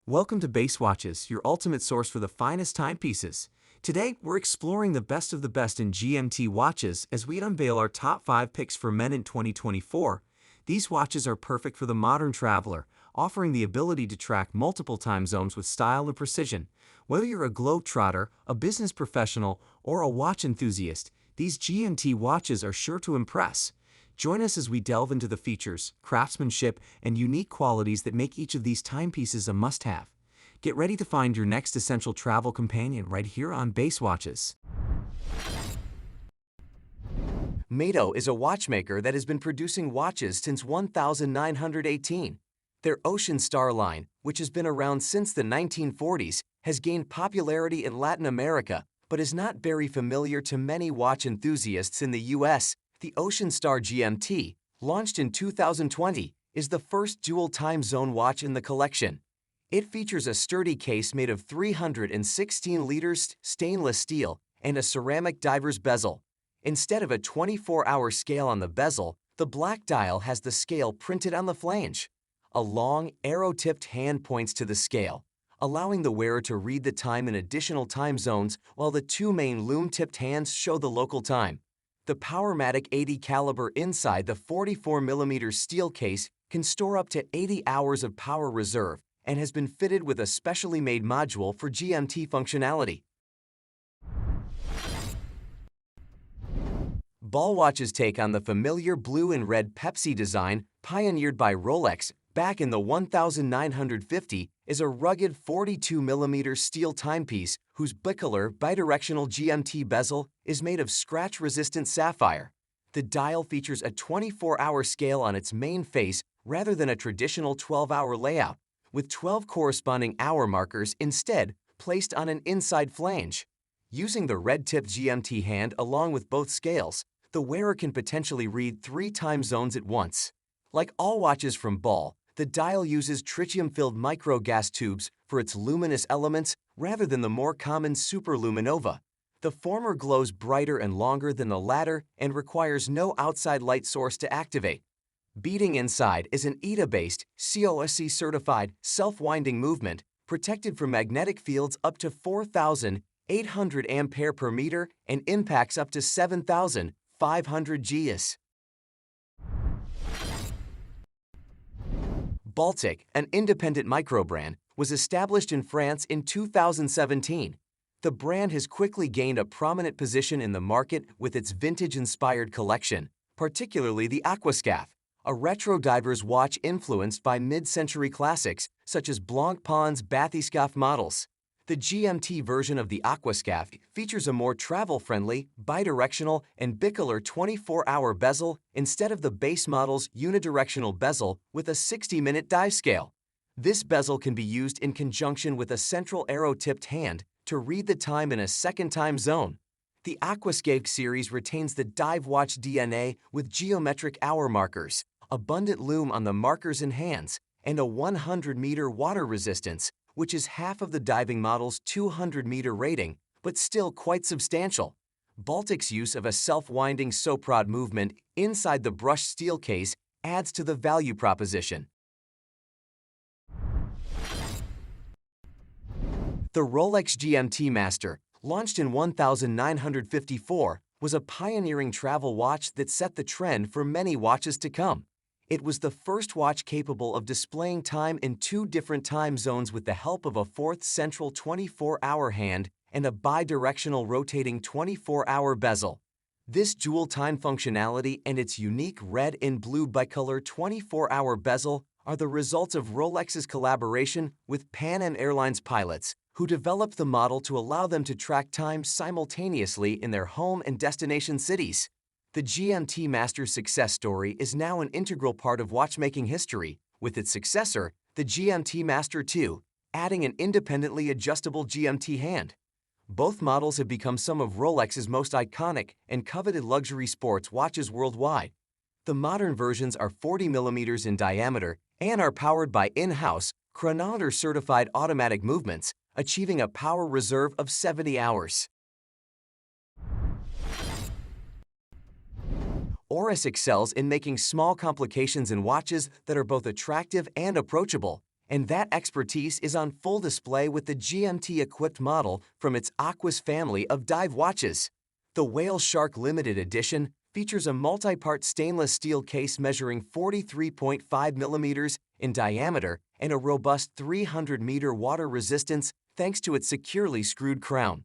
Welcome to Base Watches, your ultimate source for the finest timepieces. Today, we're exploring the best of the best in GMT watches as we unveil our top 5 picks for men in 2024. These watches are perfect for the modern traveler, offering the ability to track multiple time zones with style and precision. Whether you're a globetrotter, a business professional, or a watch enthusiast, these GMT watches are sure to impress. Join us as we delve into the features, craftsmanship, and unique qualities that make each of these timepieces a must-have. Get ready to find your next essential travel companion right here on Base Watches. Mido is a watchmaker that has been producing watches since 1918. Their Ocean Star line, which has been around since the 1940s, has gained popularity in Latin America, but is not very familiar to many watch enthusiasts in the US. The Ocean Star GMT, launched in 2020, is the first dual time zone watch in the collection. It features a sturdy case made of 316 liters stainless steel and a ceramic diver's bezel. Instead of a 24-hour scale on the bezel, the black dial has the scale printed on the flange. A long, arrow-tipped hand points to the scale, allowing the wearer to read the time in additional time zones while the two main loom-tipped hands show the local time. The Powermatic 80 caliber inside the 44mm steel case can store up to 80 hours of power reserve and has been fitted with a specially made module for GMT functionality. Ball watches take on the familiar blue and red Pepsi design pioneered by Rolex back in the 1950 is a rugged 42mm steel timepiece whose bicolor bidirectional GMT bezel is made of scratch-resistant sapphire. The dial features a 24-hour scale on its main face rather than a traditional 12-hour layout, with 12 corresponding hour markers instead placed on an inside flange. Using the red-tipped GMT hand along with both scales, the wearer can potentially read 3 time zones at once. Like all watches from Ball, the dial uses tritium-filled micro-gas tubes for its luminous elements rather than the more common superluminova. The former glows brighter and longer than the latter and requires no outside light source to activate. Beading inside is an ETA-based, COSC-certified, self-winding movement protected from magnetic fields up to 4,800 ampere per meter and impacts up to 7,500 Gs. Baltic, an independent micro-brand, was established in France in 2017. The brand has quickly gained a prominent position in the market with its vintage-inspired collection, particularly the Aquascaphe, a retro diver's watch influenced by mid-century classics such as Blancpain's Bathyscaphe models. The GMT version of the Aquascaphe features a more travel-friendly, bidirectional, and bicolor 24-hour bezel instead of the base model's unidirectional bezel with a 60-minute dive scale. This bezel can be used in conjunction with a central arrow-tipped hand to read the time in a second time zone. The Aquascaphe series retains the dive watch DNA with geometric hour markers, abundant loom on the markers and hands, and a 100-meter water resistance, which is half of the diving model's 200-meter rating, but still quite substantial. Baltic's use of a self-winding soap rod movement inside the brushed steel case adds to the value proposition. The Rolex GMT-Master, launched in 1954, was a pioneering travel watch that set the trend for many watches to come. It was the first watch capable of displaying time in 2 different time zones with the help of a fourth central 24-hour hand and a bidirectional rotating 24-hour bezel. This dual time functionality and its unique red and blue bicolor 24-hour bezel are the results of Rolex's collaboration with Pan Am Airlines pilots, who developed the model to allow them to track time simultaneously in their home and destination cities. The GMT Master's success story is now an integral part of watchmaking history, with its successor, the GMT Master II, adding an independently adjustable GMT hand. Both models have become some of Rolex's most iconic and coveted luxury sports watches worldwide. The modern versions are 40mm in diameter and are powered by in-house, chronometer-certified automatic movements, achieving a power reserve of 70 hours. Oris excels in making small complications in watches that are both attractive and approachable, And that expertise is on full display with the GMT-equipped model from its Aquis family of dive watches. The Whale Shark Limited Edition features a multi-part stainless steel case measuring 43.5 millimeters in diameter and a robust 300-meter water resistance thanks to its securely screwed crown.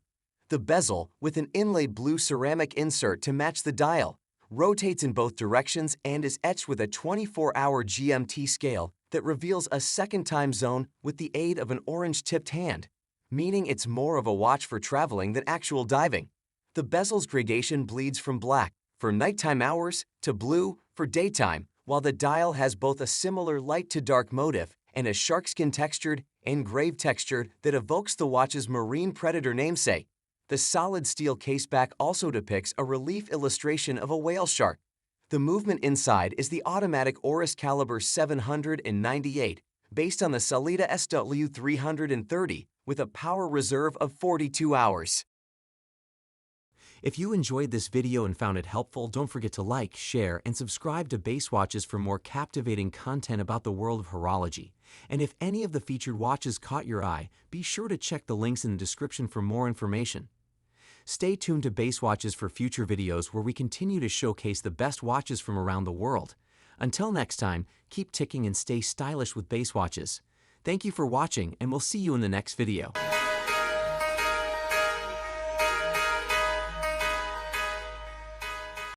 The bezel, with an inlaid blue ceramic insert to match the dial, rotates in both directions and is etched with a 24-hour GMT scale that reveals a second time zone with the aid of an orange-tipped hand, meaning it's more of a watch for traveling than actual diving. The bezel's gradation bleeds from black for nighttime hours to blue for daytime, while the dial has both a similar light-to-dark motif and a sharkskin textured, engraved texture that evokes the watch's marine predator namesake. The solid steel caseback also depicts a relief illustration of a whale shark. The movement inside is the automatic Oris caliber 798, based on the Sellita SW330, with a power reserve of 42 hours. If you enjoyed this video and found it helpful, don't forget to like, share, and subscribe to Base Watches for more captivating content about the world of horology. And if any of the featured watches caught your eye, be sure to check the links in the description for more information. Stay tuned to Base Watches for future videos where we continue to showcase the best watches from around the world. Until next time, keep ticking and stay stylish with Base Watches. Thank you for watching, and we'll see you in the next video.